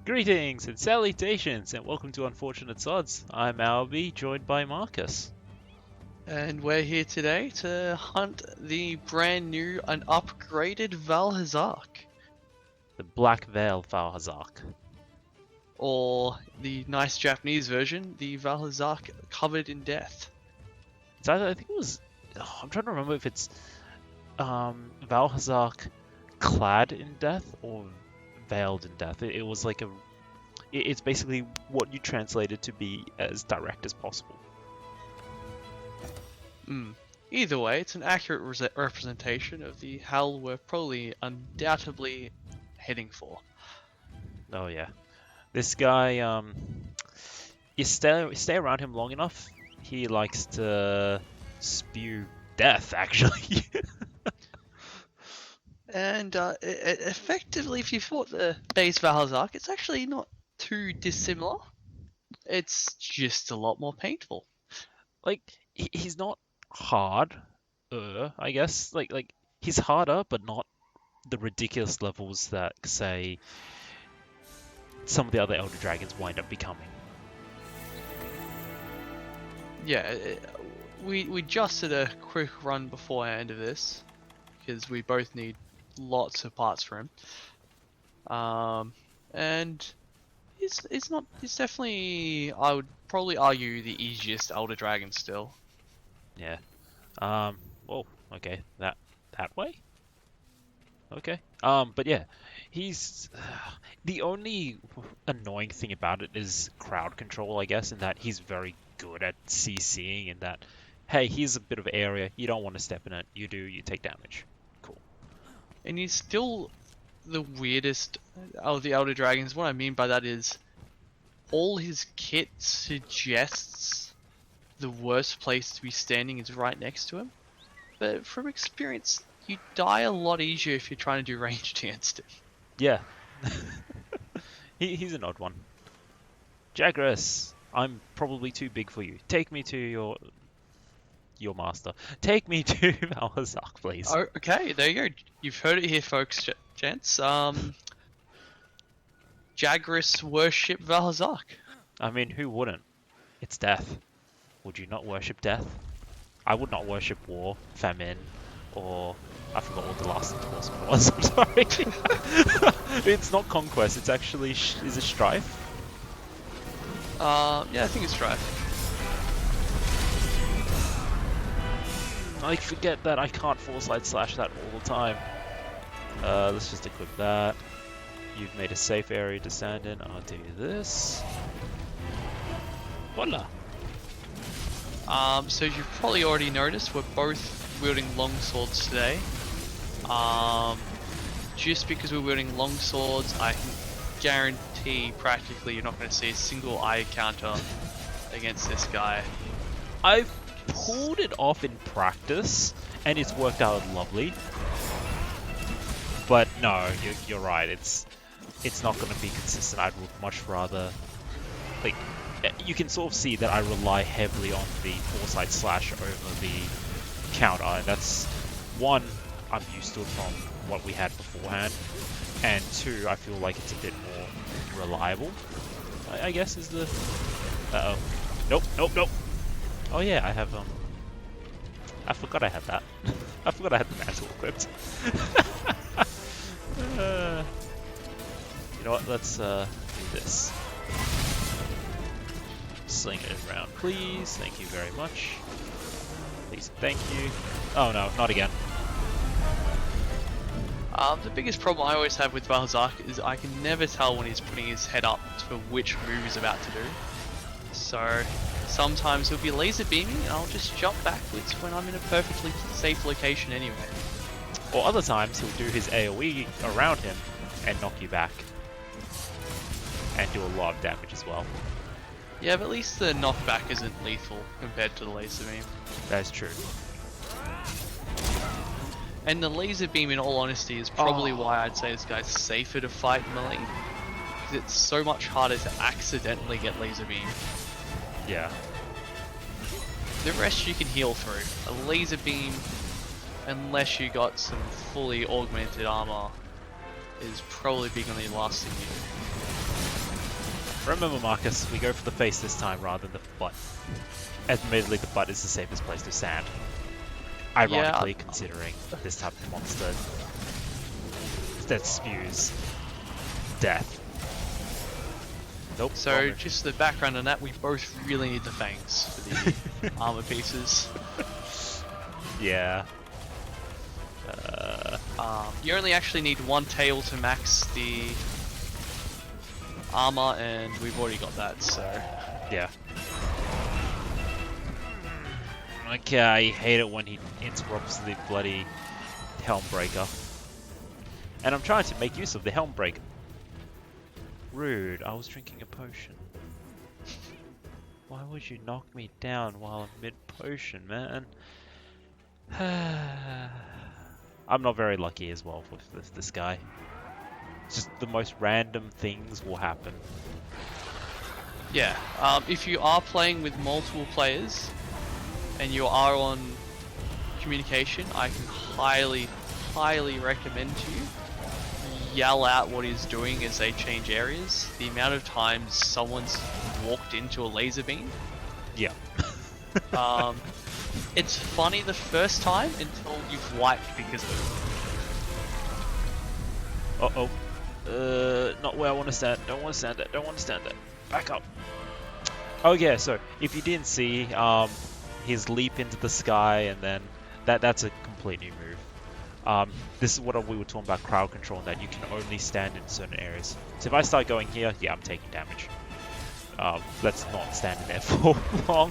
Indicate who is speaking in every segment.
Speaker 1: Greetings and salutations, and welcome to Unfortunate Sods. I'm Albie, joined by Marcus.
Speaker 2: And we're here today to hunt the brand new and upgraded Vaal Hazak.
Speaker 1: The Blackveil Vaal Hazak.
Speaker 2: Or the nice Japanese version, the Vaal Hazak covered in death.
Speaker 1: It's either, I think it was. I'm trying to remember if it's Vaal Hazak clad in death or veiled in death. It was like a. It's basically what you translated to be as direct as possible.
Speaker 2: Either way, it's an accurate representation of the hell we're probably undoubtedly heading for.
Speaker 1: Oh yeah, this guy. You stay around him long enough, he likes to spew death. Actually.
Speaker 2: And effectively, if you fought the base Vaal Hazak, it's actually not too dissimilar. It's just a lot more painful.
Speaker 1: Like he's not hard, I guess. Like he's harder, but not the ridiculous levels that say some of the other Elder Dragons wind up becoming.
Speaker 2: Yeah, we just did a quick run beforehand of this because we both need lots of parts for him. And it's definitely, I would probably argue, the easiest Elder Dragon still.
Speaker 1: Yeah. Whoa. Okay. That way. Okay. But yeah, he's the only annoying thing about it is crowd control, I guess, in that he's very good at CCing, in that, hey, here's a bit of area, you don't want to step in it, you do, you take damage. Cool.
Speaker 2: And he's still the weirdest of the Elder Dragons. What I mean by that is all his kit suggests the worst place to be standing is right next to him. But from experience, you die a lot easier if you're trying to do ranged against him.
Speaker 1: Yeah. He's an odd one. Jagras, I'm probably too big for you. Take me to your master. Take me to Vaal Hazak, please.
Speaker 2: Oh, okay, there you go. You've heard it here, folks, gents. Jagras worship Vaal Hazak.
Speaker 1: I mean, who wouldn't? It's death. Would you not worship death? I would not worship war, famine, or I forgot what the last endorsement was. I'm sorry. It's not conquest. It's actually is it strife?
Speaker 2: Yeah, I think it's strife.
Speaker 1: I forget that I can't foresight slash that all the time. Let's just equip that. You've made a safe area to stand in. I'll do this. Voila.
Speaker 2: So you've probably already noticed we're both wielding longswords today. Just because we're wielding longswords, I can guarantee practically you're not going to see a single eye counter against this guy.
Speaker 1: I've pulled it off in practice, and it's worked out lovely. But no, you're right. It's not going to be consistent. I'd much rather, like, you can sort of see that I rely heavily on the foresight slash over the counter, and that's one, I'm used to it from what we had beforehand, and two, I feel like it's a bit more reliable, I guess is the... Uh-oh. Nope. Oh yeah, I have, I forgot I had that. I forgot I had the mantle equipped. You know what, let's do this. Sling it around, please. Thank you very much. Please, thank you. Oh no, not again.
Speaker 2: The biggest problem I always have with Vaal Hazak is I can never tell when he's putting his head up for which move he's about to do. So sometimes he'll be laser beaming and I'll just jump backwards when I'm in a perfectly safe location anyway.
Speaker 1: Or other times he'll do his AoE around him and knock you back. And do a lot of damage as well.
Speaker 2: Yeah, but at least the knockback isn't lethal compared to the laser beam.
Speaker 1: That is true.
Speaker 2: And the laser beam, in all honesty, is probably why I'd say this guy's safer to fight melee. Because it's so much harder to accidentally get laser beam.
Speaker 1: Yeah.
Speaker 2: The rest you can heal through. A laser beam, unless you got some fully augmented armor, is probably big on the lasting you.
Speaker 1: Remember, Marcus, we go for the face this time rather than the butt. Admittedly, the butt is the safest place to stand. Ironically, considering this type of monster that spews death. Nope.
Speaker 2: So, just the background on that, we both really need the fangs for the armor pieces.
Speaker 1: Yeah.
Speaker 2: You only actually need one tail to max the armor, and we've already got that, so...
Speaker 1: Yeah. Okay, I hate it when he interrupts the bloody Helmbreaker. And I'm trying to make use of the Helmbreaker. Rude, I was drinking a potion. Why would you knock me down while I'm mid-potion, man? I'm not very lucky as well with this guy. Just the most random things will happen.
Speaker 2: Yeah, if you are playing with multiple players, and you are on communication, I can highly recommend to you yell out what he's doing as they change areas. The amount of times someone's walked into a laser beam.
Speaker 1: Yeah.
Speaker 2: It's funny the first time until you've wiped because of it.
Speaker 1: Uh-oh. Not where I want to stand. Don't want to stand it. Don't want to stand it. Back up. Oh yeah, so if you didn't see, his leap into the sky and then that's a complete new move. This is what we were talking about crowd control, that you can only stand in certain areas. So if I start going here, yeah, I'm taking damage. Let's not stand in there for long.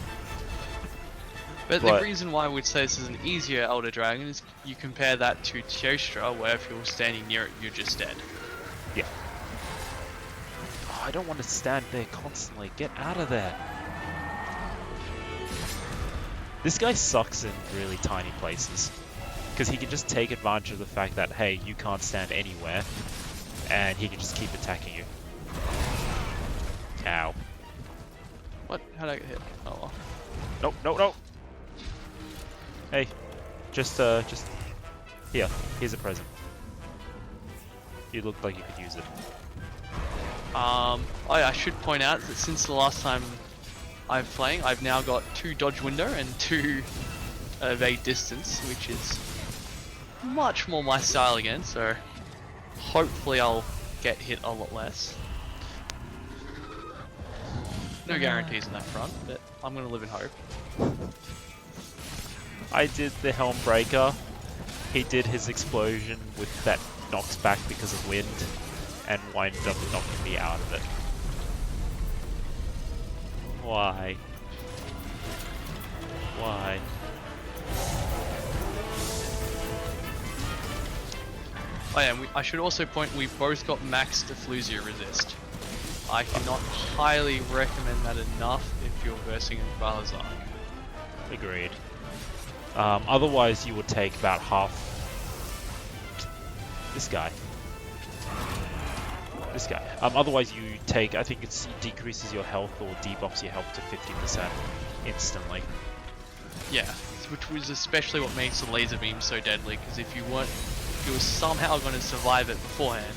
Speaker 2: But the reason why I would say this is an easier Elder Dragon is you compare that to Teostra, where if you're standing near it, you're just dead.
Speaker 1: Yeah. Oh, I don't want to stand there constantly. Get out of there. This guy sucks in really tiny places. Because he can just take advantage of the fact that, hey, you can't stand anywhere. And he can just keep attacking you. Ow.
Speaker 2: What? How'd I get hit? Oh well.
Speaker 1: Nope, nope, nope. Hey, just here. Here's a present. You look like you could use it.
Speaker 2: Oh yeah, I should point out that since the last time I'm playing, I've now got 2 dodge window and 2 evade distance, which is much more my style again. So hopefully I'll get hit a lot less. No guarantees on that front, but I'm gonna live in hope.
Speaker 1: I did the Helmbreaker. He did his explosion with that knocks back because of wind, and winded up knocking me out of it. Why? Why?
Speaker 2: Oh yeah, I should also point we both got max Diffuser resist. I cannot highly recommend that enough if you're versing in Vaal Hazak.
Speaker 1: Agreed. Otherwise you would take about half. This guy. Otherwise you take, I think it decreases your health or debuffs your health to 50% instantly.
Speaker 2: Yeah, which was especially what makes the laser beam so deadly, because if you were somehow going to survive it beforehand,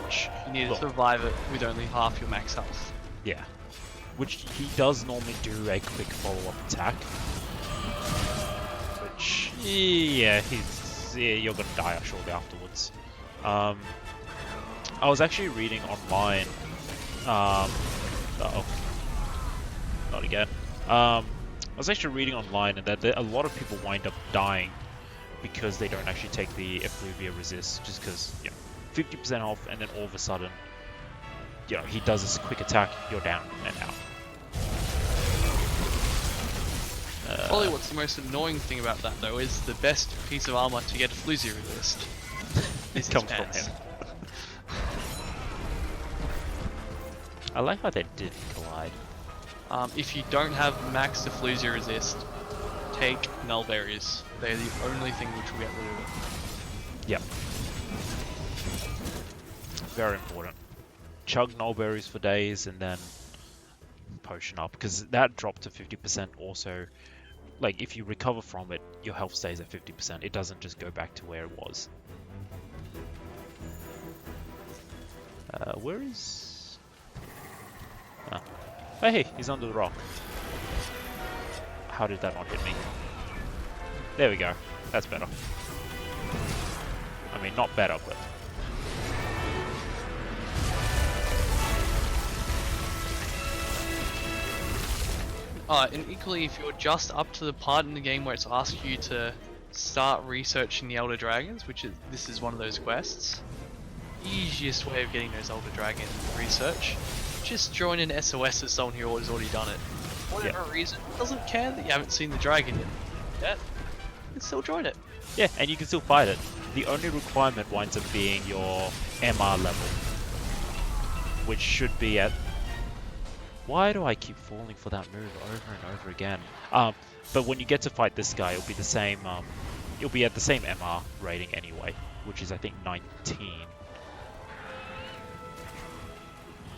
Speaker 2: which you need to survive it with only half your max health.
Speaker 1: Yeah. Which he does normally do a quick follow-up attack. Which, yeah, you're gonna die shortly afterwards. I was actually reading online. Uh-oh. Not again. I was actually reading online and that a lot of people wind up dying because they don't actually take the Effluvia resist, just because, you know, 50% health, and then all of a sudden, you know, he does this quick attack, you're down and out.
Speaker 2: Probably what's the most annoying thing about that though is the best piece of armor to get a Effluvia resist is
Speaker 1: comes
Speaker 2: his
Speaker 1: from
Speaker 2: pants.
Speaker 1: him. I like how they didn't collide.
Speaker 2: If you don't have max Effluvia resist, take null berries. They're the only thing which will get rid of it.
Speaker 1: Yep. Very important. Chug nullberries for days and then potion up, because that drop to 50% also, like, if you recover from it, your health stays at 50%. It doesn't just go back to where it was. Where is... Hey, he's under the rock. How did that not hit me? There we go. That's better. I mean, not better, but...
Speaker 2: And equally, if you're just up to the part in the game where it's asked you to start researching the Elder Dragons, this is one of those quests. Easiest way of getting those Elder Dragon research, just join an SOS as someone who has already done it. For whatever reason, doesn't care that you haven't seen the dragon yet. You can still join it.
Speaker 1: Yeah, and you can still fight it. The only requirement winds up being your MR level, which should be at... Why do I keep falling for that move over and over again? But when you get to fight this guy, it'll be the same. You'll be at the same MR rating anyway, which is I think 19.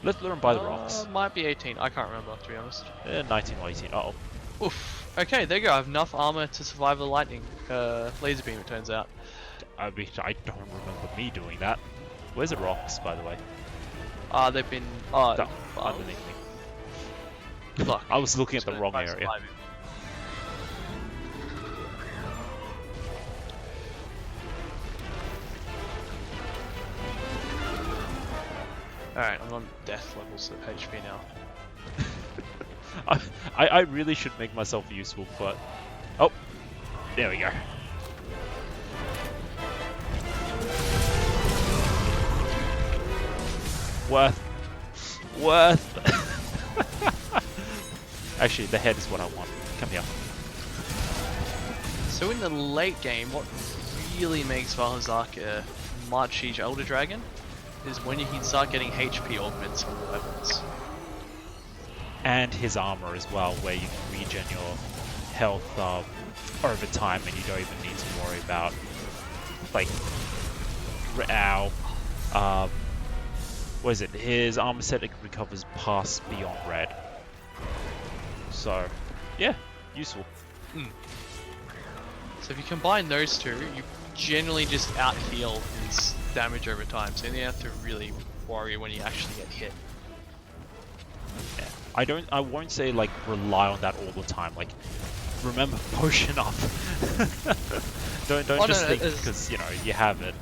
Speaker 1: Let's lure him by the rocks.
Speaker 2: Might be 18. I can't remember, to be honest.
Speaker 1: 19 or 18. Uh oh.
Speaker 2: Oof. Okay, there you go. I have enough armor to survive the lightning laser beam. It turns out.
Speaker 1: I mean, I don't remember me doing that. Where's the rocks, by the way?
Speaker 2: They've been
Speaker 1: underneath me.
Speaker 2: Good luck.
Speaker 1: I was looking at the wrong area.
Speaker 2: Alright, I'm on death levels of HP now.
Speaker 1: I really should make myself useful, but... Oh! There we go. Worth! Actually, the head is what I want. Come here.
Speaker 2: So in the late game, what really makes Vaal Hazak a much huge Elder Dragon is when you can start getting HP augments on the weapons.
Speaker 1: And his armor as well, where you can regen your health over time and you don't even need to worry about, like, what is it? His armor set recovers past beyond red. So, yeah, useful.
Speaker 2: So if you combine those two, you generally just out-heal his damage over time, so you don't have to really worry when you actually get hit.
Speaker 1: Yeah. I won't say like rely on that all the time. Like, remember, potion up. don't just think because you know you have it.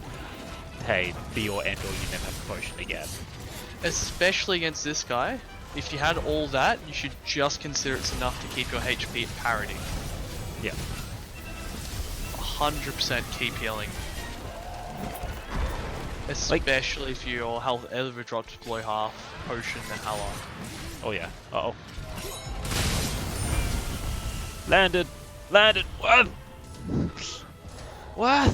Speaker 1: Hey, be your end or you never have a potion again. Especially
Speaker 2: against this guy, if you had all that, you should just consider it's enough to keep your HP at parity.
Speaker 1: Yeah.
Speaker 2: 100% keep healing. Especially if your health ever drops below half, potion the hell on.
Speaker 1: Oh yeah. Uh oh. Landed! Landed! What? What?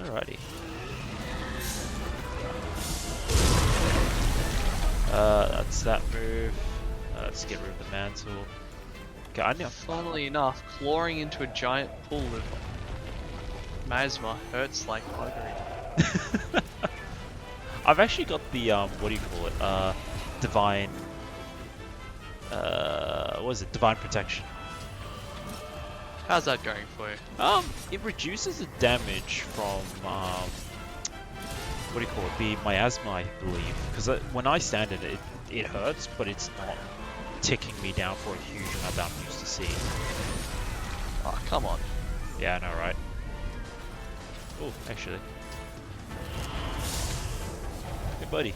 Speaker 1: Alrighty. That's that move. Let's get rid of the mantle. Okay, I know.
Speaker 2: Funnily enough, clawing into a giant pool of Masma hurts like buggery.
Speaker 1: I've actually got the what do you call it? Divine. What is it? Divine protection.
Speaker 2: How's that going for you?
Speaker 1: It reduces the damage from what do you call it? The miasma, I believe. Because when I stand in it, it hurts, but it's not ticking me down for a huge amount that I'm used to seeing.
Speaker 2: Oh, come on.
Speaker 1: Yeah, I know, right? Oh, actually. Hey, buddy.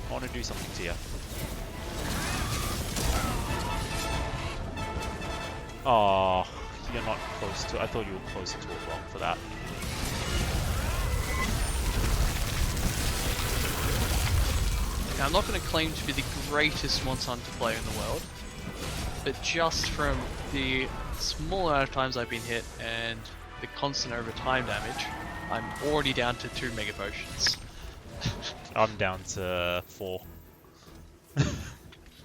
Speaker 1: I want to do something to you. Oh, you're not close to... I thought you were closer to a rock for that.
Speaker 2: Now, I'm not going to claim to be the greatest Monster Hunter player in the world, but just from the small amount of times I've been hit and the constant over time damage, I'm already down to 2 Mega Potions.
Speaker 1: I'm down to 4.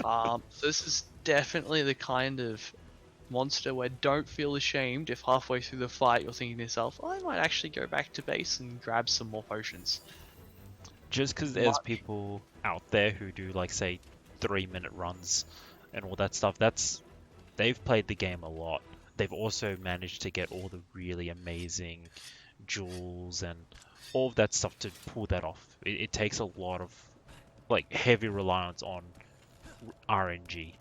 Speaker 2: So this is definitely the kind of monster where don't feel ashamed if halfway through the fight you're thinking to yourself, I might actually go back to base and grab some more potions.
Speaker 1: Just because there's people out there who do, like, say, 3-minute runs and all that stuff, they've played the game a lot. they've also managed to get all the really amazing jewels and all of that stuff to pull that off. It takes a lot of like heavy reliance on RNG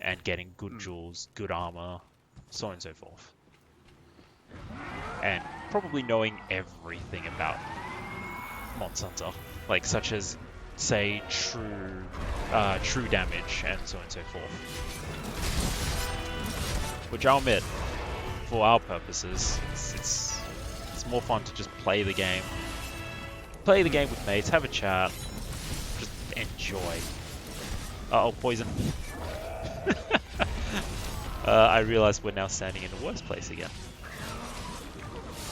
Speaker 1: and getting good jewels, good armor, so on and so forth. And probably knowing everything about Monster Hunter, like such as say true damage and so on and so forth. Which I'll admit, for our purposes, it's more fun to just play the game. Play the game with mates, have a chat, just enjoy. Uh-oh, poison. I realize we're now standing in the worst place again.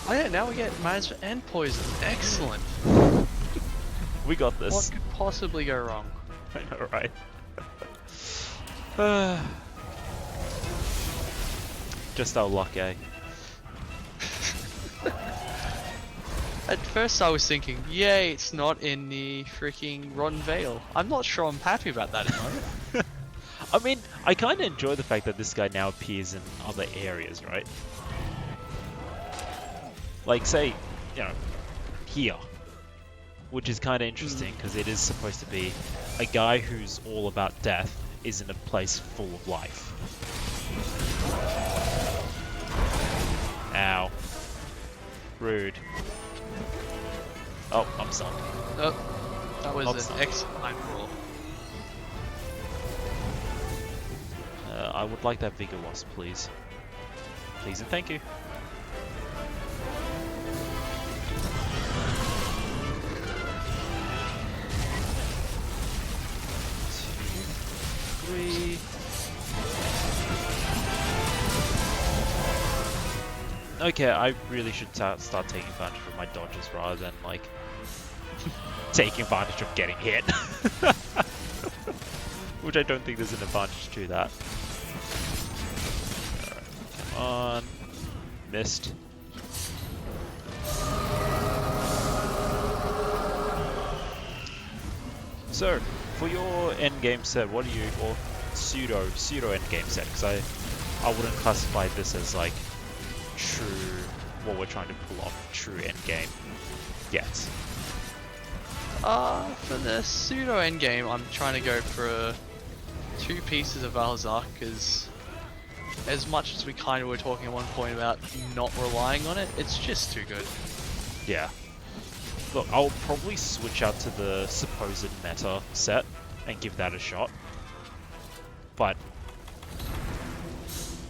Speaker 2: Oh yeah, now we get management and poison. Excellent.
Speaker 1: We got this.
Speaker 2: What could possibly go wrong?
Speaker 1: I know, right? Just our luck, eh?
Speaker 2: At first I was thinking, yay, it's not in the freaking Rotten Vale. I'm not sure I'm happy about that at the moment.
Speaker 1: I mean, I kind of enjoy the fact that this guy now appears in other areas, right? Like, say, you know, here. Which is kind of interesting, because it is supposed to be a guy who's all about death is in a place full of life. Ow. Rude. Oh, I'm stunned.
Speaker 2: Oh, that was
Speaker 1: Oops.
Speaker 2: an excellent roll.
Speaker 1: I would like that Vigor Wasp, please. Please and thank you. Three. Okay, I really should start taking advantage of my dodges rather than like taking advantage of getting hit. Which I don't think there's an advantage to that. Alright, come on. Missed. So, for your endgame set, what do you, or pseudo endgame set? Because I wouldn't classify this as like true, what we're trying to pull off, true endgame yet.
Speaker 2: For the pseudo endgame, I'm trying to go for 2 pieces of Vaal Hazak, because as much as we kind of were talking at one point about not relying on it, it's just too good.
Speaker 1: Yeah. Look, I'll probably switch out to the supposed meta set and give that a shot. But,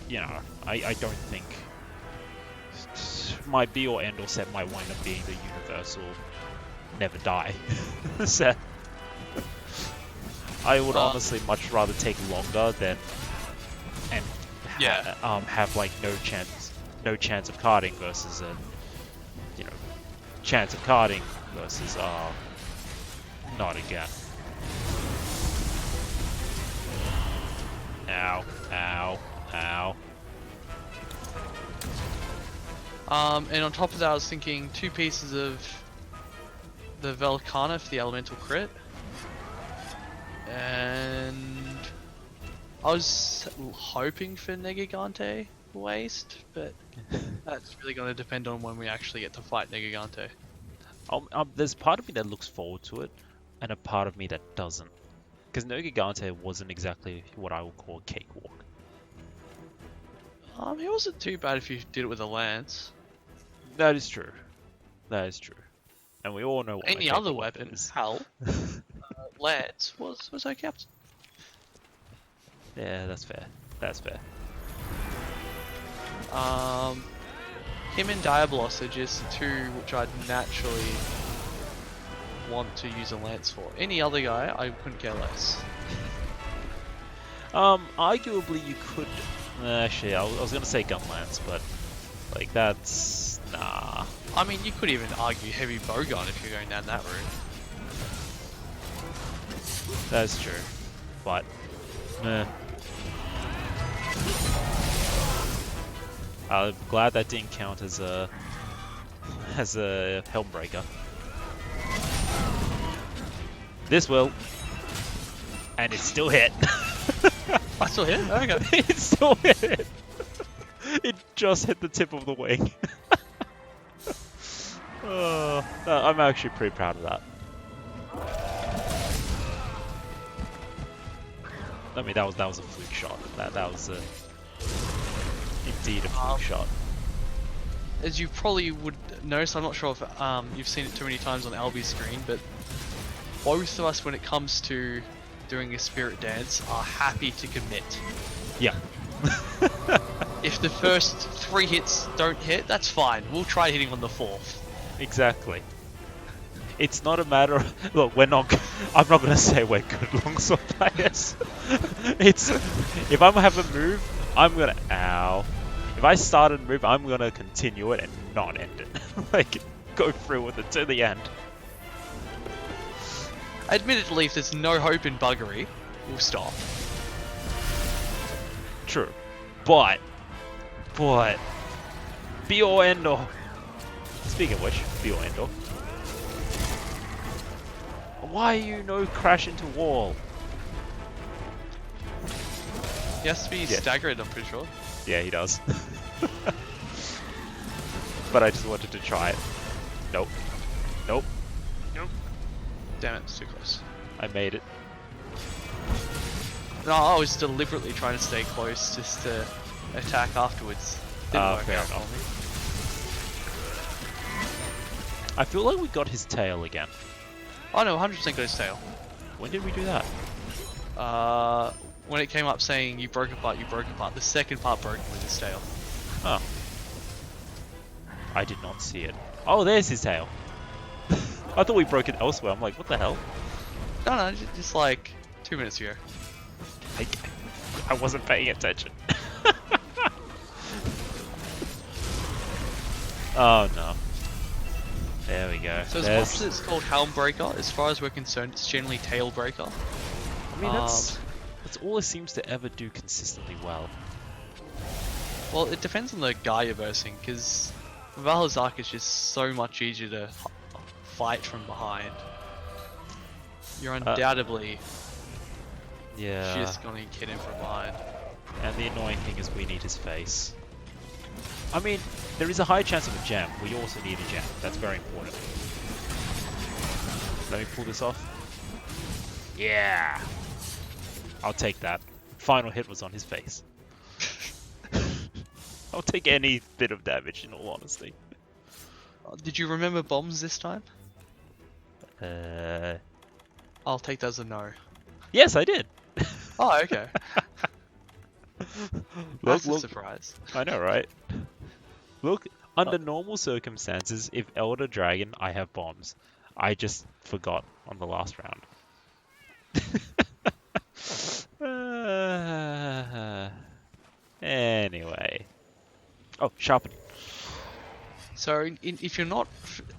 Speaker 1: you know, I don't think my be or end all set might wind up being the universal never die set. I would honestly much rather take longer than and have like no chance of carding versus a chance of carding versus not again. Ow, ow, ow.
Speaker 2: And on top of that, I was thinking 2 pieces of the Velcana for the elemental crit. And I was hoping for Negigante waste, but that's really going to depend on when we actually get to fight Negigante.
Speaker 1: There's part of me that looks forward to it, and a part of me that doesn't. Because Negigante wasn't exactly what I would call a cakewalk.
Speaker 2: He wasn't too bad if you did it with a lance.
Speaker 1: That is true. That is true. And we all know what
Speaker 2: any other weapon, hell, lance was okay.
Speaker 1: Yeah, that's fair. That's fair.
Speaker 2: Him and Diabolos are just 2 which I'd naturally want to use a lance for. Any other guy, I couldn't care less.
Speaker 1: Arguably you could... actually, I was gonna say gun lance, but like that's... nah.
Speaker 2: I mean, you could even argue heavy bowgun if you're going down that route.
Speaker 1: That's true, but... meh. I'm glad that didn't count as a Helmbreaker. This will, and it still hit.
Speaker 2: I still hit? Okay.
Speaker 1: It still hit. just hit the tip of the wing. I'm actually pretty proud of that. I mean, that was a fluke shot. That was indeed a fluke shot.
Speaker 2: As you probably would notice, I'm not sure if you've seen it too many times on Albie's screen, but both of us, when it comes to doing a spirit dance, are happy to commit.
Speaker 1: Yeah.
Speaker 2: If the first 3 hits don't hit, that's fine. We'll try hitting on the 4th.
Speaker 1: Exactly. It's not a matter of... Look, I'm not going to say we're good longsword players. It's... If I'm have a move, I'm going to... Ow. If I start a move, I'm going to continue it and not end it. Like, go through with it to the end.
Speaker 2: Admittedly, if there's no hope in buggery, we'll stop.
Speaker 1: True. But... Be or end or... Speaking of which, be or end or... Why you no crash into wall?
Speaker 2: He has to be staggered, I'm pretty sure.
Speaker 1: Yeah, he does. But I just wanted to try it. Nope. Nope. Nope.
Speaker 2: Damn it, it's too close.
Speaker 1: I made it.
Speaker 2: No, I was deliberately trying to stay close just to attack afterwards. Didn't work
Speaker 1: fair
Speaker 2: out
Speaker 1: enough.
Speaker 2: for me.
Speaker 1: I feel like we got his tail again.
Speaker 2: Oh no, 100% got his tail.
Speaker 1: When did we do that?
Speaker 2: When it came up saying you broke apart, the second part broke with his tail.
Speaker 1: Oh. I did not see it. Oh, there's his tail. I thought we broke it elsewhere. I'm like, what the hell?
Speaker 2: No, just like 2 minutes ago.
Speaker 1: I wasn't paying attention. Oh no. There we go.
Speaker 2: So as much as it's called Helm Breaker, as far as we're concerned, it's generally Tail Breaker.
Speaker 1: I mean, that's all it seems to ever do consistently well.
Speaker 2: Well, it depends on the guy you're versing, because Vaal Hazak is just so much easier to fight from behind. You're undoubtedly just gonna get him from behind.
Speaker 1: And the annoying thing is we need his face. I mean, there is a high chance of a gem. We also need a gem. That's very important. Let me pull this off. Yeah! I'll take that. Final hit was on his face. I'll take any bit of damage, in all honesty.
Speaker 2: Did you remember bombs this time? I'll take that as a no.
Speaker 1: Yes, I did.
Speaker 2: Oh, okay. That's a
Speaker 1: look.
Speaker 2: surprise.
Speaker 1: I know, right? Look, under normal circumstances, if Elder Dragon, I have bombs. I just forgot on the last round. Anyway. Oh, sharpen.
Speaker 2: So, if you're not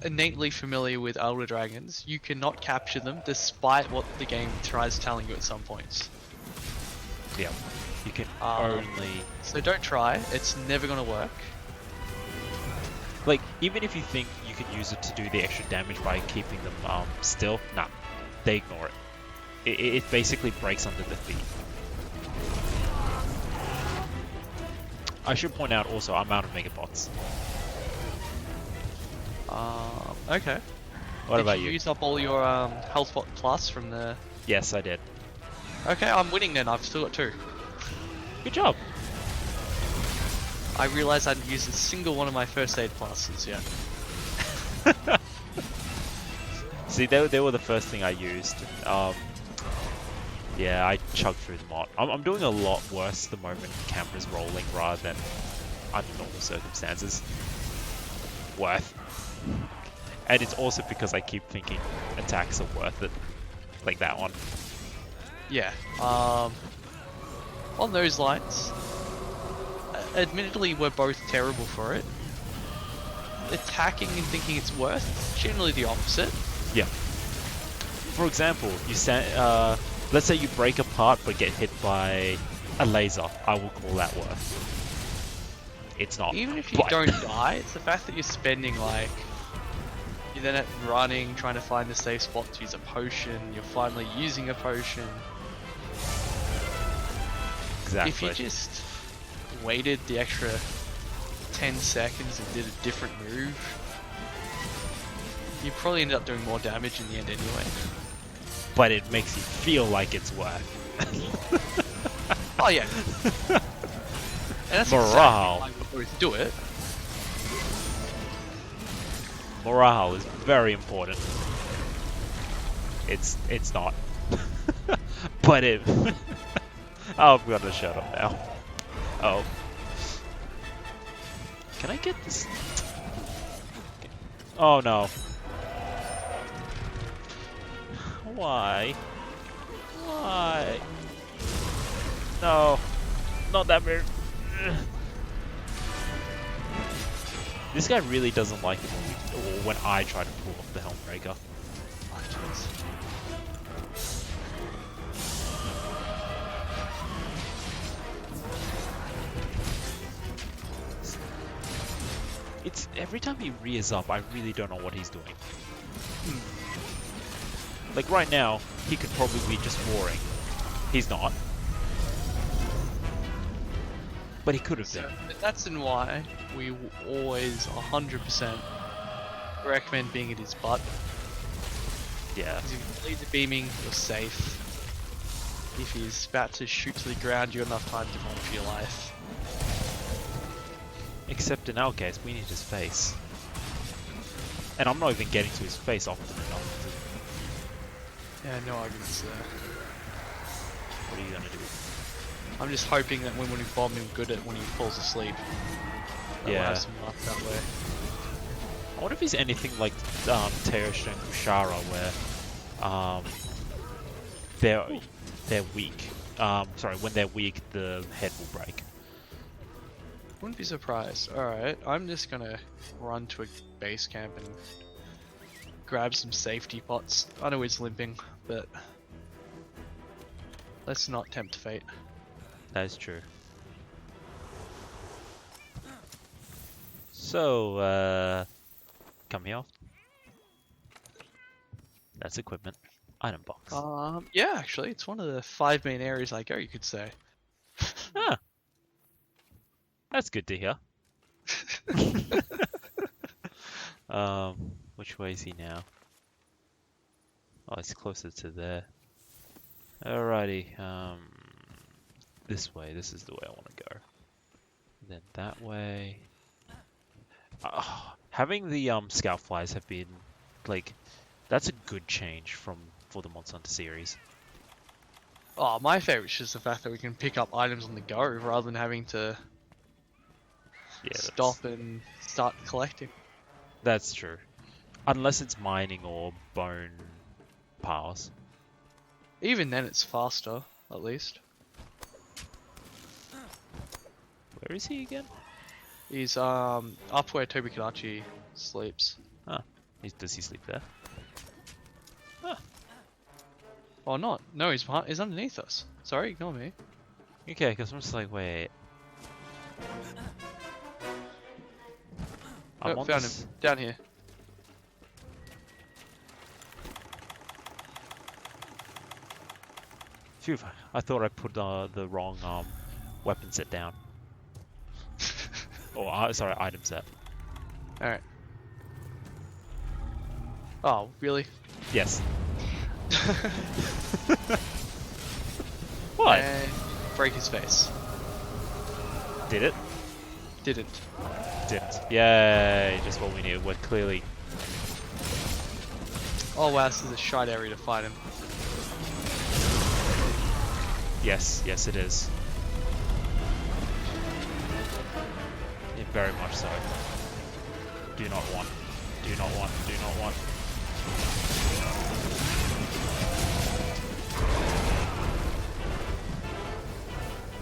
Speaker 2: innately familiar with Elder Dragons, you cannot capture them despite what the game tries telling you at some points.
Speaker 1: Yeah. You can only...
Speaker 2: So don't try, it's never gonna work.
Speaker 1: Like, even if you think you could use it to do the extra damage by keeping them still, nah, they ignore it. It basically breaks under the feet. I should point out also, I'm out of megabots.
Speaker 2: Okay.
Speaker 1: What about
Speaker 2: Did you
Speaker 1: you?
Speaker 2: use up all your health bot plus from the...
Speaker 1: Yes, I did.
Speaker 2: Okay, I'm winning then, I've still got 2.
Speaker 1: Good job.
Speaker 2: I realised I hadn't used a single one of my first aid pluses yet.
Speaker 1: See, they were the first thing I used. Yeah, I chugged through the mod. I'm doing a lot worse the moment camera's rolling rather than under normal circumstances. Worth. And it's also because I keep thinking attacks are worth it. Like that one.
Speaker 2: Yeah. On those lines, admittedly we're both terrible for it. Attacking and thinking it's worth, generally the opposite.
Speaker 1: Yeah. For example, let's say you break apart but get hit by a laser. I will call that worth. It's not.
Speaker 2: Even if you don't die, it's the fact that you're spending like... You're then running, trying to find a safe spot to use a potion, you're finally using a potion.
Speaker 1: Exactly.
Speaker 2: If you just waited the extra 10 seconds and did a different move, you probably ended up doing more damage in the end anyway.
Speaker 1: But it makes you feel like it's worth.
Speaker 2: Oh yeah. And that's
Speaker 1: Morale.
Speaker 2: exactly why we always do it.
Speaker 1: Morale is very important. It's not. But it... Oh, I'm gonna shut up now. Oh. Can I get this? Oh no. Why? Why? No. Not that move. This guy really doesn't like it when I try to pull off the Helmbreaker.
Speaker 2: Oh, jeez.
Speaker 1: It's every time he rears up, I really don't know what he's doing. Like right now, he could probably be just warring. He's not. But he could have been.
Speaker 2: That's in why we always 100% recommend being at his butt.
Speaker 1: Yeah.
Speaker 2: Because if he leaves the beaming, you're safe. If he's about to shoot to the ground, you have enough time to run for your life.
Speaker 1: Except in our case, we need his face. And I'm not even getting to his face often enough.
Speaker 2: Yeah, no arguments there.
Speaker 1: What are you gonna do?
Speaker 2: I'm just hoping that when we bomb him good at when he falls asleep. That we'll
Speaker 1: Yeah.
Speaker 2: have some luck that way.
Speaker 1: I wonder if he's anything like Teresh and Kushara, where they're weak. Sorry, when they're weak, the head will break.
Speaker 2: Wouldn't be surprised. Alright, I'm just gonna run to a base camp and grab some safety pots. I know he's limping, but let's not tempt fate.
Speaker 1: That is true. So, come here. That's equipment. Item box.
Speaker 2: Yeah, actually, it's one of the 5 main areas I go, you could say.
Speaker 1: Huh. That's good to hear. Which way is he now? Oh, he's closer to there. Alrighty, this way. This is the way I want to go. Then that way. Having the scout flies have been like, that's a good change for the Monster Hunter series.
Speaker 2: Oh, my favorite is just the fact that we can pick up items on the go rather than having to stop and start collecting.
Speaker 1: That's true. Unless it's mining or bone piles.
Speaker 2: Even then, it's faster, at least.
Speaker 1: Where is he again?
Speaker 2: He's up where Tobi Kadachi sleeps.
Speaker 1: Ah, does he sleep there? Ah,
Speaker 2: Or not? No, he's underneath us. Sorry, ignore me.
Speaker 1: okay, because I'm just like, wait.
Speaker 2: Oh, found him. Down here.
Speaker 1: Phew, I thought I put the wrong weapon set down. Oh, sorry, item set.
Speaker 2: Alright. Oh, really?
Speaker 1: Yes. What?
Speaker 2: And break his face.
Speaker 1: Did it?
Speaker 2: Didn't.
Speaker 1: Didn't. Yay, just what we needed. We're clearly...
Speaker 2: Oh wow, this is a shite area to fight him.
Speaker 1: Yes, yes it is. Yeah, very much so. Do not want. Do not want. Do not want.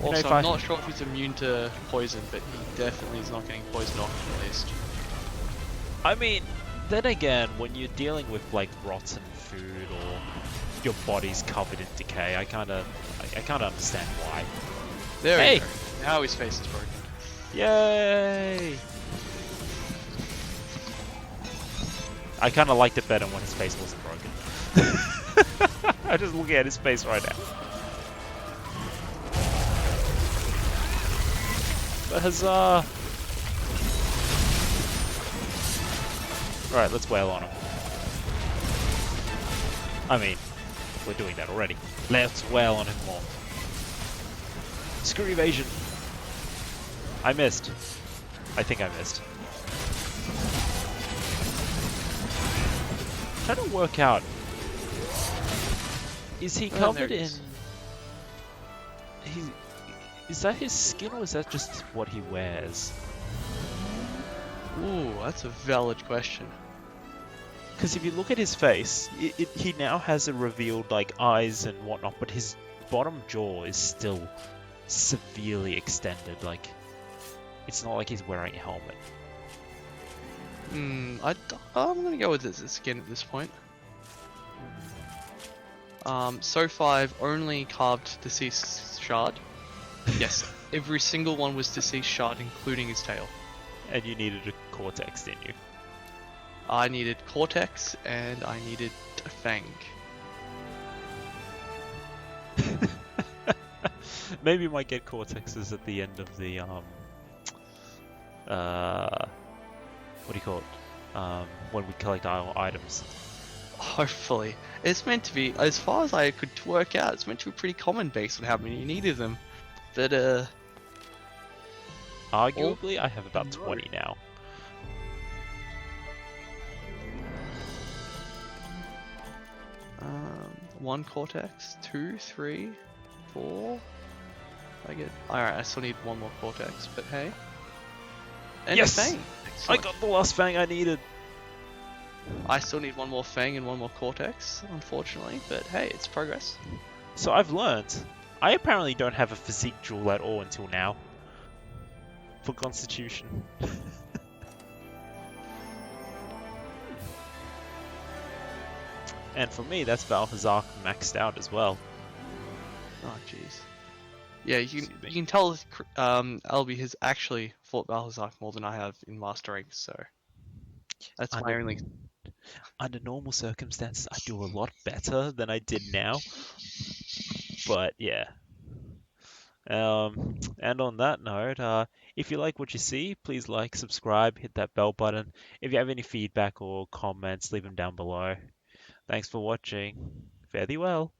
Speaker 2: Also, I'm not sure if he's immune to poison, but he definitely is not getting poisoned off at least.
Speaker 1: I mean, then again, when you're dealing with like rotten food or your body's covered in decay, I kind of understand why.
Speaker 2: There we go. Now his face is broken.
Speaker 1: Yay! I kind of liked it better when his face wasn't broken. I'm just looking at his face right now. But huzzah! Alright, let's wail on him. I mean, we're doing that already. Let's wail on him more. Screw evasion. I missed. I think I missed. Trying to work out. Is he covered in... Is that his skin or is that just what he wears?
Speaker 2: Ooh, that's a valid question.
Speaker 1: Because if you look at his face, he now has a revealed like eyes and whatnot, but his bottom jaw is still severely extended. Like, it's not like he's wearing a helmet.
Speaker 2: I'm gonna go with his skin at this point. So far I've only carved deceased shard. Yes, every single one was deceased shard, including his tail.
Speaker 1: And you needed a cortex, didn't you?
Speaker 2: I needed cortex and I needed a fang.
Speaker 1: Maybe you might get cortexes at the end of the what do you call it? When we collect our items.
Speaker 2: Hopefully. It's meant to be, as far as I could work out, it's meant to be pretty common based on how many you need of them. But
Speaker 1: arguably, I have about 20 now.
Speaker 2: One cortex, 2, 3, 4. I get. Alright, I still need one more cortex, but hey. And
Speaker 1: Yes!
Speaker 2: a fang.
Speaker 1: I
Speaker 2: Excellent.
Speaker 1: got the last fang I needed.
Speaker 2: I still need one more fang and one more cortex, unfortunately, but hey, it's progress.
Speaker 1: So I've learned. I apparently don't have a physique jewel at all until now. For Constitution. And for me, that's Vaal Hazak maxed out as well.
Speaker 2: Oh jeez. Yeah, you can tell Albie has actually fought Vaal Hazak more than I have in Master Ranks, so that's my only.
Speaker 1: Under normal circumstances, I do a lot better than I did now. But yeah. And on that note, if you like what you see, please like, subscribe, hit that bell button. If you have any feedback or comments, leave them down below. Thanks for watching. Fare thee well.